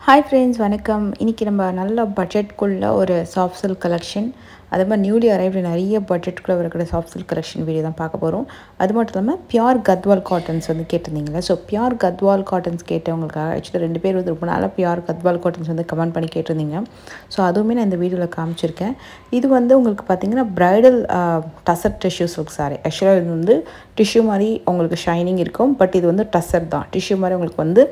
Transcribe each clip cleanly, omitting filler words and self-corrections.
Hi friends, வணக்கம். இன்னைக்கு நம்ம நல்ல பட்ஜெட்குள்ள ஒரு சாஃப்ட் சில்க் கலெக்ஷன், அதே மாதிரி நியூலி அரைவ்டு நிறைய பட்ஜெட்குள்ள இருக்கிற சாஃப்ட் சில்க் கலெக்ஷன் வீடியோ தான் பார்க்க போகிறோம். அது மட்டும் இல்லாமல் பியூர் கத்வால் காட்டன்ஸ் வந்து கேட்டிருந்தீங்களா? ஸோ பியூர் கத்வால் காட்டன்ஸ் கேட்டவங்களுக்காக ஆக்சுவலி 2 பேர் வந்து ரொம்ப நாளாக பியூர் கத்வால் காட்டன்ஸ் வந்து கமெண்ட் பண்ணி கேட்டிருந்தீங்க. ஸோ அதுவுமே நான் இந்த வீடியோவில் காமிச்சிருக்கேன். இது வந்து உங்களுக்கு பார்த்தீங்கன்னா bridal tussar tissue silk sorry. ஆக்சுவலாக இது வந்து டிஷ்யூ மாதிரி உங்களுக்கு ஷைனிங் இருக்கும், பட் இது வந்து டசர் தான். டிஷ்யூ மாதிரி உங்களுக்கு வந்து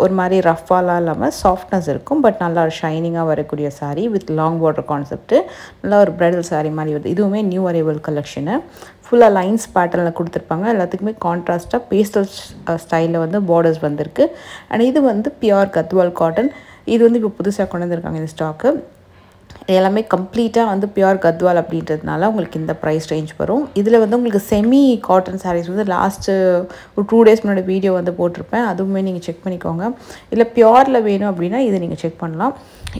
ஒரு மாதிரி ரஃபாலாம் இல்லாமல் சாஃப்ட்னஸ் இருக்கும், பட் நல்லா ஒரு ஷைனிங்காக வரக்கூடிய sari with long border concept. நல்லா ஒரு ப்ரைடல் சாரீ மாதிரி வருது. இதுவுமே நியூ அரைவல் கலெக்ஷனு. ஃபுல்லாக லைன்ஸ் பேட்டர்னில் கொடுத்துருப்பாங்க. எல்லாத்துக்குமே கான்ட்ராஸ்ட்டாக பேஸ்டல் ஸ்டைலில் வந்து பார்டர்ஸ் வந்திருக்கு. அண்ட் இது வந்து பியூர் கத்வால் காட்டன். இது வந்து இப்போ புதுசாக கொண்டு வந்திருக்காங்க இந்த ஸ்டாக்கு. எல்லாமே கம்ப்ளீட்டாக வந்து பியூர் கத்வால் அப்படின்றதுனால உங்களுக்கு இந்த ப்ரைஸ் ரேஞ்ச் வரும். இதில் வந்து உங்களுக்கு செமி காட்டன் சாரீஸ் வந்து லாஸ்ட்டு ஒரு 2 days முன்னாடி வீடியோ வந்து போட்டிருப்பேன். அதுவுமே நீங்கள் செக் பண்ணிக்கோங்க. இல்லை பியூரில் வேணும் அப்படின்னா இதை நீங்கள் செக் பண்ணலாம்.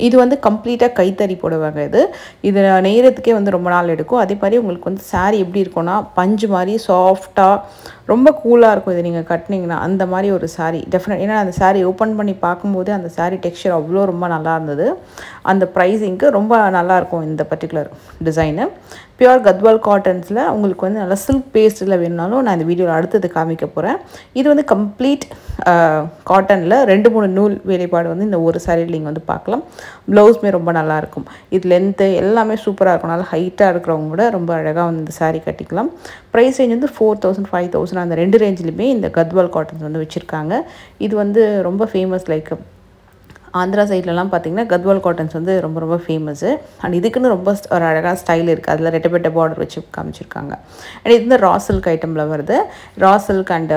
இது வந்து கம்ப்ளீட்டாக கைத்தறி போடுவாங்க. இது நெய்கிறதுக்கே வந்து ரொம்ப நாள் எடுக்கும். அதே மாதிரி உங்களுக்கு வந்து சாரீ எப்படி இருக்கும்னா பஞ்சு மாதிரி சாஃப்டாக ரொம்ப கூலாக இருக்கும். இது நீங்கள் கட்டினீங்கன்னா அந்த மாதிரி ஒரு சாரீ டெஃபினட். ஏன்னா அந்த சாரீ ஓப்பன் பண்ணி பார்க்கும்போது அந்த சாரீ டெக்ஸ்சர் அவ்வளோ ரொம்ப நல்லா இருந்தது. அந்த ப்ரைஸிங்க்கு ரொம்ப நல்லாயிருக்கும் இந்த பர்டிகுலர் டிசைனு. பியூர் கத்வால் காட்டன்ஸில் உங்களுக்கு வந்து நல்லா சில்க் பேஸ்ட்டில் வேணுனாலும் நான் இந்த வீடியோவில் அடுத்தது காமிக்க போகிறேன். இது வந்து கம்ப்ளீட் காட்டனில் 2-3 நூல் வேலைப்பாடு வந்து இந்த ஒரு சாரியில் நீங்கள் வந்து பார்க்கலாம். ப்ளவுஸுமே ரொம்ப நல்லாயிருக்கும். இது லென்த்து எல்லாமே சூப்பராக இருக்கும். நல்லா ஹைட்டாக இருக்கிறவங்க கூட ரொம்ப அழகாக வந்து இந்த சாரீ கட்டிக்கலாம். ப்ரைஸ் ரேஞ்ச் வந்து 4000 5000 அந்த 2 ரேஞ்சிலுமே இந்த கத்வால் காட்டன்ஸ் வந்து வச்சுருக்காங்க. இது வந்து ரொம்ப ஃபேமஸ். லைக் ஆந்திரா சைட்லலாம் பார்த்திங்கன்னா கத்வால் காட்டன்ஸ் வந்து ரொம்ப ரொம்ப ஃபேமஸ்ஸு. அண்ட் இதுக்குன்னு ரொம்ப ஒரு அழகாக ஸ்டைல் இருக்குது. அதில் ரெட்டப்பெட்ட பார்டர் வச்சு காமிச்சிருக்காங்க. அண்ட் இது வந்து ரா சில்க் ஐட்டமில் வருது. ரா சில்க் அண்ட்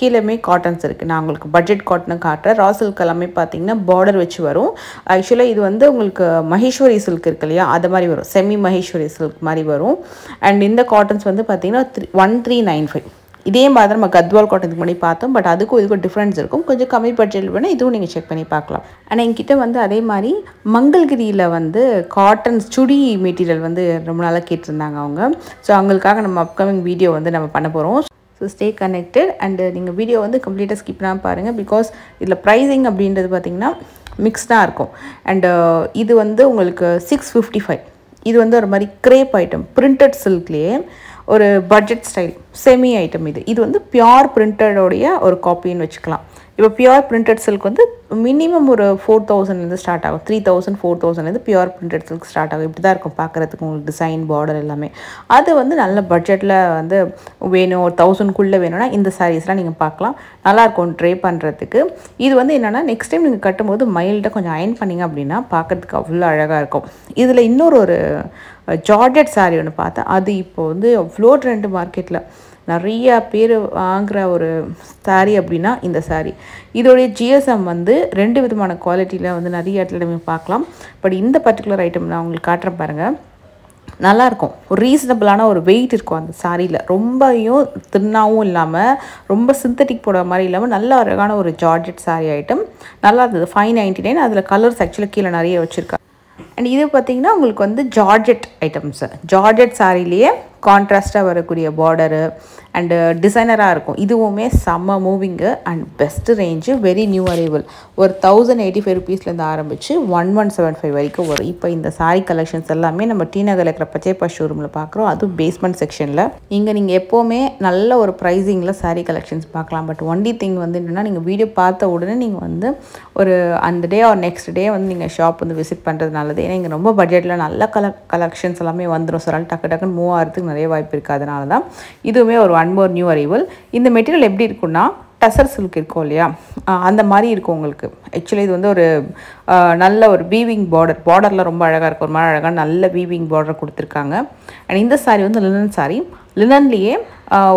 கீழேயுமே காட்டன்ஸ் இருக்குது. நான் உங்களுக்கு பட்ஜெட் காட்டனும் காட்டுறேன். ரா சில்க் எல்லாமே பார்த்திங்கன்னா பார்டர் வச்சு வரும். ஆக்சுவலாக இது வந்து உங்களுக்கு மகேஸ்வரி சில்க் இருக்கு இல்லையா, அது மாதிரி வரும். செமி மகேஸ்வரி சில்க் மாதிரி வரும். அண்ட் இந்த காட்டன்ஸ் வந்து பார்த்திங்கன்னா 1395. இதே மாதிரி நம்ம கத்வால் காட்டனுக்கு முன்னாடி பார்த்தோம், பட் அதுக்கும் இதுக்கும் டிஃப்ரென்ஸ் இருக்கும். கொஞ்சம் கம்மி பட்ஜெட் வேணால் இதுவும் நீங்கள் செக் பண்ணி பார்க்கலாம். ஆனால் என்கிட்ட வந்து அதே மாதிரி மங்கள்கிரியில் வந்து காட்டன்ஸ் சுடி மெட்டீரியல் வந்து ரொம்ப நாளாக கேட்டிருந்தாங்க அவங்க. ஸோ அவங்களுக்காக நம்ம அப்கமிங் வீடியோ வந்து நம்ம பண்ண போகிறோம். So stay connected. அண்டு நீங்கள் வீடியோ வந்து கம்ப்ளீட்டாக ஸ்கிப் பண்ணாமல் பாருங்கள். பிகாஸ் இதில் ப்ரைஸிங் அப்படின்றது பார்த்திங்கன்னா மிக்ஸ்டாக இருக்கும். அண்டு இது வந்து உங்களுக்கு 655. இது வந்து ஒரு மாதிரி கிரேப் ஐட்டம், பிரிண்டட் சில்க்லேயே ஒரு பட்ஜெட் ஸ்டைல் செமி ஐட்டம். இது வந்து பியூர் பிரிண்டடோடைய ஒரு காப்பின்னு வச்சுக்கலாம். இப்போ பியூர் பிரிண்டட் சில்க் வந்து மினிமம் ஒரு 4000 ஸ்டார்ட் ஆகும். 3000 4000 பியூர் பிரிண்டட் சில்க் ஸ்டார்ட் ஆகும். இப்படி தான் இருக்கும் பார்க்குறதுக்கு உங்களுக்கு டிசைன் பார்டர் எல்லாமே. அது வந்து நல்ல பட்ஜெட்டில் வந்து வேணும், ஒரு 1000க்குள்ளே வேணும்னா இந்த சாரீஸ்லாம் நீங்கள் பார்க்கலாம். நல்லாயிருக்கும் ட்ரை பண்ணுறதுக்கு. இது வந்து என்னென்னா நெக்ஸ்ட் டைம் நீங்கள் கட்டும்போது மைல்டாக கொஞ்சம் அயன் பண்ணிங்க அப்படின்னா பார்க்குறதுக்கு அவ்வளோ அழகாக இருக்கும். இதில் இன்னொரு ஜார்ஜெட் சாரீ ஒன்று பார்த்தேன். அது இப்போ வந்து அவ்வளோ ட்ரெண்ட் மார்க்கெட்டில். நிறைய பேர் வாங்குகிற ஒரு சாரீ அப்படின்னா இந்த சாரீ. இதோடைய ஜிஎஸ்எம் வந்து 2 விதமான குவாலிட்டியில் வந்து நிறைய இடத்துல நம்ம பார்க்கலாம். பட் இந்த பர்டிகுலர் ஐட்டம் நான் உங்களுக்கு காட்டுறேன் பாருங்கள். நல்லாயிருக்கும். ஒரு ரீசனபிளான ஒரு வெயிட் இருக்கும் அந்த சாரியில். ரொம்பவும் தின்னாகவும் இல்லாமல் ரொம்ப சிந்தட்டிக் போடுற மாதிரி இல்லாமல் நல்ல அழகான ஒரு ஜார்ஜெட் சாரீ ஐட்டம். நல்லா இருந்தது. 599. அதில் கலர்ஸ் ஆக்சுவலாக கீழே நிறைய வச்சுருக்காங்க. அண்ட் இது பார்த்திங்கன்னா உங்களுக்கு வந்து ஜார்ஜெட் ஐட்டம்ஸு. ஜார்ஜெட் சாரிலேயே கான்ட்ராஸ்ட்டாக வரக்கூடிய பார்டரு அண்டு டிசைனராக இருக்கும். இதுவுமே செம்ம moving and best range. Very new arrival. ஒரு 1085 ருபீஸ்லேருந்து ஆரம்பித்து 1175 வரைக்கும் வரும். இப்போ இந்த சாரீ கலெக்ஷன்ஸ் எல்லாமே நம்ம டி நகரில் இருக்கிற பச்சைப்பா ஷோரூமில் பார்க்குறோம். அதுவும் பேஸ்மெண்ட் செக்ஷனில். இங்கே நீங்கள் எப்போவுமே நல்ல ஒரு ப்ரைஸிங்கில் சாரீ கலெக்ஷன்ஸ் பார்க்கலாம். பட் ஒன்லி திங் வந்து என்னென்னா நீங்கள் வீடியோ பார்த்த உடனே நீங்கள் வந்து ஒரு அந்த டே ஆர் நெக்ஸ்ட் டே வந்து நீங்கள் ஷாப் வந்து விசிட் பண்ணுறது நல்லது. ஏன்னா இங்கே ரொம்ப பட்ஜெட்டில் நல்ல கலெக்ஷன்ஸ் எல்லாமே வந்துடும். ஸோ அதனால் டக்குன்னு மூவ் ஆகிறதுக்கு நிறைய வாய்ப்பு இருக்குது. அதனால தான் இதுவுமே ஒரு 1 more நியூ அரைவல். இந்த மெட்டீரியல் எப்படி இருக்குன்னா டசர் சில்க் இருக்கும் இல்லையா, அந்த மாதிரி இருக்கும் உங்களுக்கு. ஆக்சுவலி இது வந்து ஒரு நல்ல ஒரு வீவிங் பார்டரில் ரொம்ப அழகாக இருக்கும். ஒரு மாதிரி அழகாக நல்ல வீவிங் பார்டர் கொடுத்துருக்காங்க. அண்ட் இந்த சாரீ வந்து லினன் சாரீ. லினன்லேயே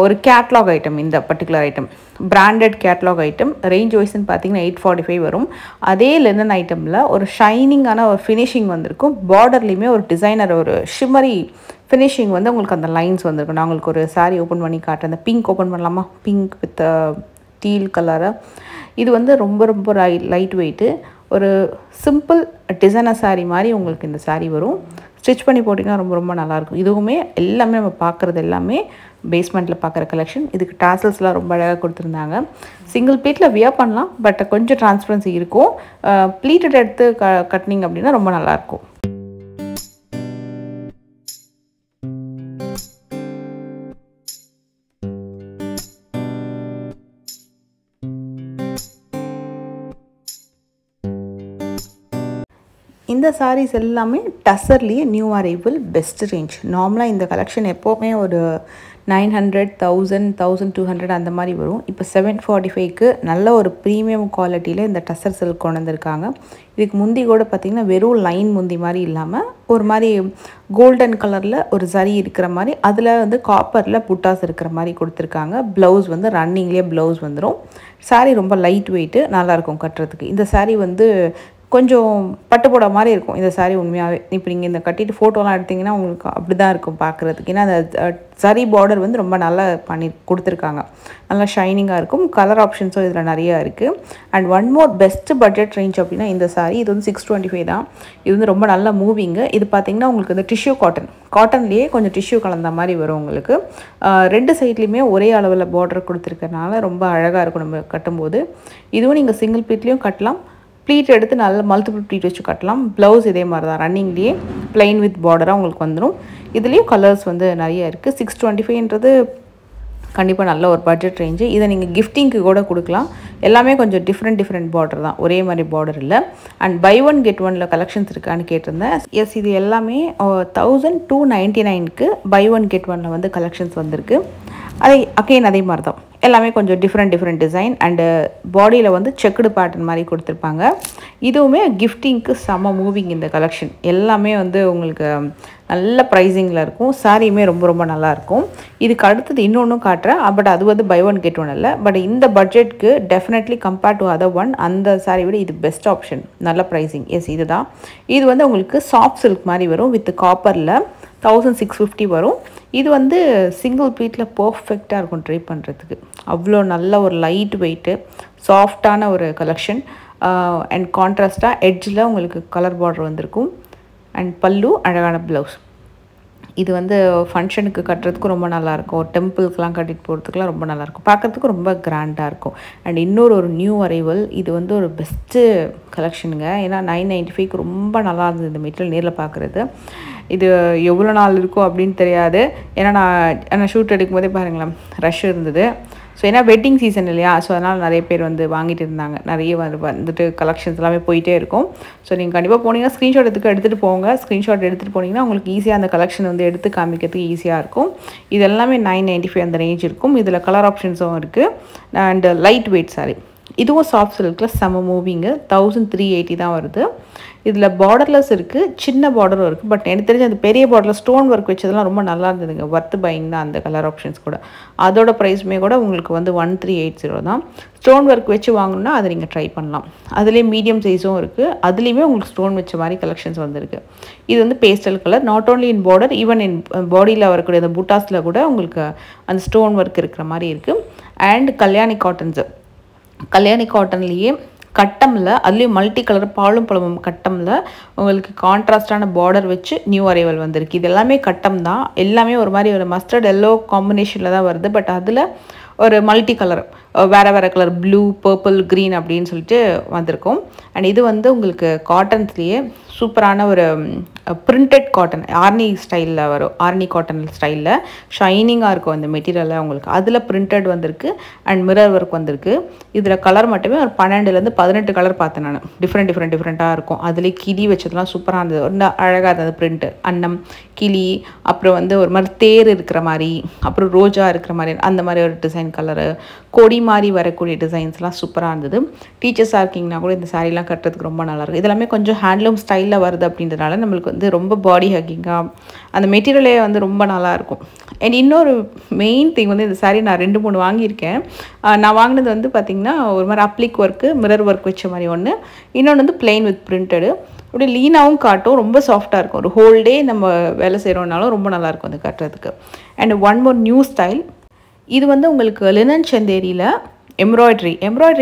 ஒரு கேட்லாக் ஐட்டம். இந்த particular item branded catalogue item. Range வைஸ்ன்னு பார்த்தீங்கன்னா 845 வரும். அதே லினன் ஐட்டமில் ஒரு ஷைனிங்கான ஒரு ஃபினிஷிங் வந்திருக்கும். பார்டர்லேயுமே ஒரு டிசைனர் ஒரு ஷிம்மரி ஃபினிஷிங் வந்து உங்களுக்கு அந்த லைன்ஸ் வந்திருக்கும். நான் உங்களுக்கு ஒரு சாரீ ஓப்பன் பண்ணி காட்டுறேன். அந்த பிங்க் ஓப்பன் பண்ணலாமா? Pink with deal colour. இது வந்து ரொம்ப ரொம்ப லைட் வெயிட்டு. ஒரு சிம்பிள் டிசைனர் சாரீ மாதிரி உங்களுக்கு இந்த சாரீ வரும். ஸ்டிச் பண்ணி போட்டிங்கன்னா ரொம்ப ரொம்ப நல்லாயிருக்கும். இதுவுமே எல்லாமே நம்ம பார்க்குறது எல்லாமே பேஸ்மெண்ட்டில் பார்க்குற கலெக்ஷன். இதுக்கு டாசல்ஸ்லாம் ரொம்ப அழகாக கொடுத்துருந்தாங்க. சிங்கிள் ப்ளீட்டில் வியர் பண்ணலாம், பட் கொஞ்சம் டிரான்ஸ்பரன்சி இருக்கும். ப்ளீட்டட் எடுத்து கட்டினீங்க அப்படின்னா ரொம்ப நல்லாயிருக்கும். இந்த சாரீஸ் எல்லாமே டசர்லேயே நியூ அரைவல் பெஸ்ட் ரேஞ்ச். நார்மலாக இந்த கலெக்ஷன் எப்போவுமே ஒரு 900, 1000, 1200 அந்த மாதிரி வரும். இப்போ 745க்கு நல்ல ஒரு ப்ரீமியம் குவாலிட்டியில் இந்த டசர் சில்க் கொண்டு வந்திருக்காங்க. இதுக்கு முந்தி கூட பார்த்திங்கன்னா வெறும் லைன் முந்தி மாதிரி இல்லாமல் ஒரு மாதிரி கோல்டன் கலரில் ஒரு சரி இருக்கிற மாதிரி, அதில் வந்து காப்பரில் புட்டாஸ் இருக்கிற மாதிரி கொடுத்துருக்காங்க. ப்ளவுஸ் வந்து ரன்னிங்லேயே ப்ளவுஸ் வந்துடும். சாரீ ரொம்ப லைட் வெயிட்டு, நல்லாயிருக்கும் கட்டுறதுக்கு. இந்த சாரீ வந்து கொஞ்சம் பட்டு போட மாதிரி இருக்கும் இந்த சாரீ உண்மையாகவே. இப்போ நீங்கள் இந்த கட்டிட்டு ஃபோட்டோலாம் எடுத்திங்கன்னா உங்களுக்கு அப்படி தான் இருக்கும் பார்க்குறதுக்கு. ஏன்னா அந்த சரி பார்டர் வந்து ரொம்ப நல்லா பண்ணி கொடுத்துருக்காங்க, நல்லா ஷைனிங்காக இருக்கும். கலர் ஆப்ஷன்ஸும் இதில் நிறையா இருக்குது. And one more best budget range அப்படின்னா இந்த சாரீ. இது வந்து 625 தான். இது வந்து ரொம்ப நல்ல மூவிங்கு. இது பார்த்திங்கன்னா உங்களுக்கு இந்த டிஷ்யூ காட்டன்லேயே கொஞ்சம் டிஷ்யூ கலந்த மாதிரி வரும் உங்களுக்கு. ரெண்டு சைட்லேயுமே ஒரே அளவில் பார்டர் கொடுத்துருக்கறனால ரொம்ப அழகாக இருக்கும் நம்ம கட்டும்போது. இதுவும் நீங்கள் சிங்கிள் ப்ளீட்லேயும் கட்டலாம், ப்ளீட் எடுத்து நல்ல மல்டிபிள் ப்ளீட் வச்சு கட்டலாம். ப்ளவுஸ் இதே மாதிரி தான் ரன்னிங்லேயே ப்ளைன் வித் பார்டராக உங்களுக்கு வந்துடும். இதுலேயும் கலர்ஸ் வந்து நிறைய இருக்குது. 625ன்றது கண்டிப்பாக நல்ல ஒரு பட்ஜெட் ரேஞ்சு. இதை நீங்கள் கிஃப்டிங்க்கு கூட கொடுக்கலாம். எல்லாமே கொஞ்சம் டிஃப்ரெண்ட் பார்டர் தான், ஒரே மாதிரி பார்டர் இல்லை. அண்ட் பை ஒன் கெட் ஒனில் கலெக்ஷன்ஸ் இருக்கான்னு கேட்டிருந்தேன். எஸ், இது எல்லாமே 1299க்கு பை ஒன் கெட் ஒனில் வந்து கலெக்ஷன்ஸ் வந்திருக்கு. அதே மாதிரி தான் எல்லாமே கொஞ்சம் டிஃப்ரெண்ட் டிசைன் அண்டு பாடியில் வந்து செக்குடு பேட்டர்ன் மாதிரி கொடுத்துருப்பாங்க. இதுவுமே கிஃப்டிங்க்கு செம்ம மூவிங் இந்த கலெக்ஷன். எல்லாமே வந்து உங்களுக்கு நல்ல ப்ரைஸிங்கில் இருக்கும். சாரியுமே ரொம்ப நல்லாயிருக்கும். இதுக்கு அடுத்தது இன்னொன்றும் காட்டுறேன், பட் அது வந்து பை ஒன் கெட் ஒன் இல்லை. பட் இந்த பட்ஜெட்க்கு definitely compared to other one, அந்த சாரி விட இது பெஸ்ட் ஆப்ஷன், நல்ல ப்ரைஸிங். எஸ், இதுதான். இது வந்து உங்களுக்கு சாஃப்ட் சில்க் மாதிரி வரும், வித் காப்பரில் 1650 வரும். இது வந்து சிங்கிள் ப்ளீட்டில் பர்ஃபெக்டாக இருக்கும் ட்ரை பண்ணுறதுக்கு. அவ்வளோ நல்ல ஒரு லைட் வெயிட்டு, சாஃப்டான ஒரு கலெக்ஷன். அண்ட் கான்ட்ராஸ்டாக எட்ஜில் உங்களுக்கு கலர் பார்டர் வந்திருக்கும். அண்ட் பல்லு, அழகான ப்ளவுஸ். இது வந்து ஃபங்க்ஷனுக்கு கட்டுறதுக்கு ரொம்ப நல்லாயிருக்கும். டெம்பிள்ஸ்லாம் கட்டிட்டு போகிறதுக்குலாம் ரொம்ப நல்லாயிருக்கும். பார்க்குறதுக்கு ரொம்ப கிராண்டாக இருக்கும். அண்ட் இன்னொரு நியூ அரைவல். இது வந்து ஒரு பெஸ்ட்டு கலெக்ஷனுங்க. ஏன்னா 995க்கு ரொம்ப நல்லா இருந்தது இந்த மெட்டீரியல் நேரில் பார்க்குறது. இது எவ்வளோ நாள் இருக்கும் அப்படின்னு தெரியாது. ஏன்னா நான் ஷூட் எடுக்கும் போதே பாருங்களேன், ரஷ் இருந்தது. ஸோ ஏன்னா வெட்டிங் சீசன் இல்லையா, ஸோ அதனால் நிறைய பேர் வந்து வாங்கிட்டு இருந்தாங்க. நிறைய வந்துட்டு கலெக்ஷன்ஸ் எல்லாமே போயிட்டே இருக்கும். ஸோ நீங்கள் கண்டிப்பாக போனீங்கன்னா ஸ்க்ரீன்ஷாட் எடுத்துகிட்டு போங்க. ஸ்க்ரீன்ஷாட் எடுத்துகிட்டு போனீங்கன்னா உங்களுக்கு ஈஸியாக அந்த கலெக்ஷன் வந்து எடுத்து காமிக்கிறதுக்கு ஈஸியாக இருக்கும். இது எல்லாமே 995 அந்த ரேஞ்ச் இருக்கும். இதில் கலர் ஆப்ஷன்ஸும் இருக்குது. And light weight sorry. இதுவும் சாஃப்ட் சில்கில் செம மூவிங்கு. 1380 தான் வருது. இதில் பார்டர்லெஸ் இருக்குது, சின்ன பார்டரும் இருக்குது. பட் எனக்கு தெரிஞ்சு அந்த பெரிய பார்டரில் ஸ்டோன் ஒர்க் வச்சதெல்லாம் ரொம்ப நல்லா இருந்ததுங்க. ஒர்த்து பையிங் தான் அந்த கலர் ஆப்ஷன்ஸ் கூட. அதோட ப்ரைஸுமே கூட உங்களுக்கு வந்து 1380 தான். ஸ்டோன் ஒர்க் வச்சு வாங்கணுன்னா அதை நீங்கள் ட்ரை பண்ணலாம். அதுலேயே மீடியம் சைஸும் இருக்குது. அதுலேயுமே உங்களுக்கு ஸ்டோன் வச்ச மாதிரி கலெக்ஷன்ஸ் வந்துருக்கு. இது வந்து pastel colour. Not only in border, even in பாடியில் வரக்கூடிய அந்த புட்டாஸில் கூட உங்களுக்கு அந்த ஸ்டோன் ஒர்க் இருக்கிற மாதிரி இருக்குது. அண்ட் கல்யாணி காட்டன்லேயே கட்டமில், அதுலேயும் மல்டி கலர் பாலும் பழமும் கட்டமில் உங்களுக்கு கான்ட்ராஸ்டான பார்டர் வச்சு நியூ அரைவல் வந்திருக்கு. இது எல்லாமே கட்டம் தான். எல்லாமே ஒரு மாதிரி ஒரு மஸ்டர்ட் எல்லோ காம்பினேஷனில் தான் வருது. பட் அதில் ஒரு மல்டி கலர், வேறு கலர், ப்ளூ, பர்பிள், க்ரீன் அப்படின்னு சொல்லிட்டு வந்திருக்கும். அண்ட் இது வந்து உங்களுக்கு காட்டன்ஸ்லேயே சூப்பரான ஒரு பிரிண்டட் காட்டன், ஆர்னி ஸ்டைலில் வரும். ஆர்னி காட்டன் ஸ்டைலில் ஷைனிங்காக இருக்கும் அந்த மெட்டீரியலில் உங்களுக்கு. அதில் பிரிண்டட் வந்திருக்கு அண்ட் மிரர் ஒர்க் வந்திருக்கு. இதில் கலர் மட்டுமே ஒரு 12லேருந்து 18 கலர் பார்த்தேன் நான். டிஃப்ரெண்ட்டாக இருக்கும். அதுலேயே கிளி வச்சதுலாம் சூப்பராக இருந்தது. ஒரு அழகாக இருந்தது பிரிண்ட்டு. அன்னம், கிளி, அப்புறம் வந்து ஒரு மாதிரி தேர் இருக்கிற மாதிரி, அப்புறம் ரோஜா இருக்கிற மாதிரி, அந்த மாதிரி ஒரு டிசைன் கலரு, கொடி மாதிரி வரக்கூடிய டிசைன்ஸ்லாம் சூப்பராக இருந்தது. டீச்சர்ஸாக இருக்கீங்கன்னா கூட இந்த சாரீலாம் கட்டுறதுக்கு ரொம்ப நல்லாயிருக்கும். இதெல்லாமே கொஞ்சம் ஹேண்ட்லூம் ஸ்டைலில் வருது அப்படின்றதுனால நம்மளுக்கு வந்து ரொம்ப பாடி ஹக்கிங்காக அந்த மெட்டீரியலே வந்து ரொம்ப நல்லாயிருக்கும். அண்ட் இன்னொரு மெயின் திங் வந்து இந்த சாரீ நான் 2-3 வாங்கியிருக்கேன். நான் வாங்கினது வந்து பார்த்திங்கன்னா ஒரு மாதிரி அப்ளிக் ஒர்க்கு, மிரர் ஒர்க் வச்ச மாதிரி ஒன்று. இன்னொன்று வந்து பிளெயின் வித் பிரிண்டடு. அப்படியே லீனாகவும் காட்டும், ரொம்ப சாஃப்டாக இருக்கும். ஒரு ஹோல் டே நம்ம வேலை செய்கிறோம்னாலும் ரொம்ப நல்லாயிருக்கும் அது கட்டுறதுக்கு. And one more new style. இது வந்து உங்களுக்கு லினன் சந்தேரியில் எம்ப்ராய்ட்ரி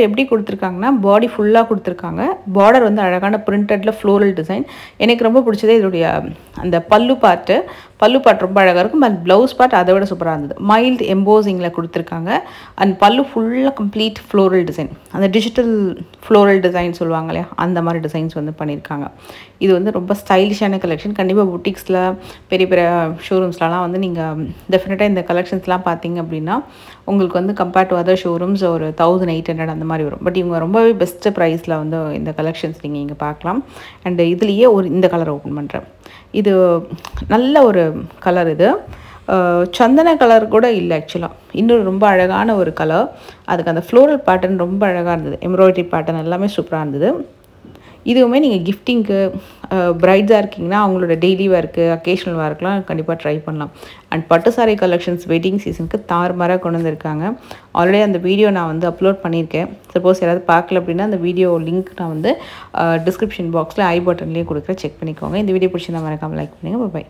எப்படி கொடுத்துருக்காங்கன்னா பாடி ஃபுல்லாக கொடுத்துருக்காங்க. பார்டர் வந்து அழகான பிரிண்டடில் ஃப்ளோரல் டிசைன். எனக்கு ரொம்ப பிடிச்சதே இதோடைய அந்த பல்லு பார்ட்டு. பல்லு பார்ட் ரொம்ப அழகாக இருக்கும். அண்ட் ப்ளவுஸ் பார்ட் அதை விட சூப்பராக இருந்தது. மைல்டு எம்போசிங்கில் கொடுத்துருக்காங்க. அண்ட் பல்லு ஃபுல்லாக கம்ப்ளீட் ஃப்ளோரல் டிசைன், அந்த டிஜிட்டல் ஃப்ளோரல் டிசைன் சொல்லுவாங்க இல்லையா, அந்த மாதிரி டிசைன்ஸ் வந்து பண்ணியிருக்காங்க. இது வந்து ரொம்ப ஸ்டைலிஷான கலெக்ஷன். கண்டிப்பாக புட்டிக்ஸில் பெரிய பெரிய ஷோரூம்ஸ்லாம் வந்து நீங்கள் டெஃபினட்டாக இந்த கலெக்ஷன்ஸ்லாம் பார்த்தீங்க அப்படின்னா உங்களுக்கு வந்து கம்பேர்ட் டு அதர் ஷோரூம்ஸ் ஒரு 1800 அந்த மாதிரி வரும். பட் இவங்க ரொம்பவே பெஸ்ட்டு ப்ரைஸில் வந்து இந்த கலெக்ஷன்ஸ் நீங்கள் இங்கே பார்க்கலாம். அண்ட் இதுலேயே இந்த கலர் ஓப்பன் பண்ணுறேன். இது நல்ல ஒரு கலர். இது சந்தன கலர் கூட இல்லை ஆக்சுவலாக, இன்னும் ரொம்ப அழகான ஒரு கலர். அதுக்கு அந்த ஃப்ளோரல் பேட்டர்ன் ரொம்ப அழகாக இருந்தது. எம்ப்ராய்டரி பேட்டர்ன் எல்லாமே சூப்பராக இருந்தது. இதுவுமே நீங்கள் கிஃப்டிங்க்கு பிரைட்ஸாக இருக்கீங்கன்னா அவங்களோட டெய்லி வேர்க்கு அக்கேஷ்னல் வேர்க்கெலாம் கண்டிப்பாக ட்ரை பண்ணலாம். அண்ட் பட்டு சாரி கலெக்ஷன்ஸ் வெட்டிங் சீசனுக்கு தாறுமாறாக கொண்டு வந்திருக்காங்க. ஆல்ரெடி அந்த வீடியோ நான் வந்து அப்லோட் பண்ணியிருக்கேன். சப்போஸ் யாராவது பார்க்கல அப்படின்னா அந்த வீடியோ லிங்க் நான் வந்து டிஸ்கிரிப்ஷன் பாக்ஸில் ஐ பட்டன்லேயே கொடுக்குறேன், செக் பண்ணிக்கோங்க. இந்த வீடியோ பிடிச்சிருந்தா மறக்காமல் லைக் பண்ணுங்கள். பாய்.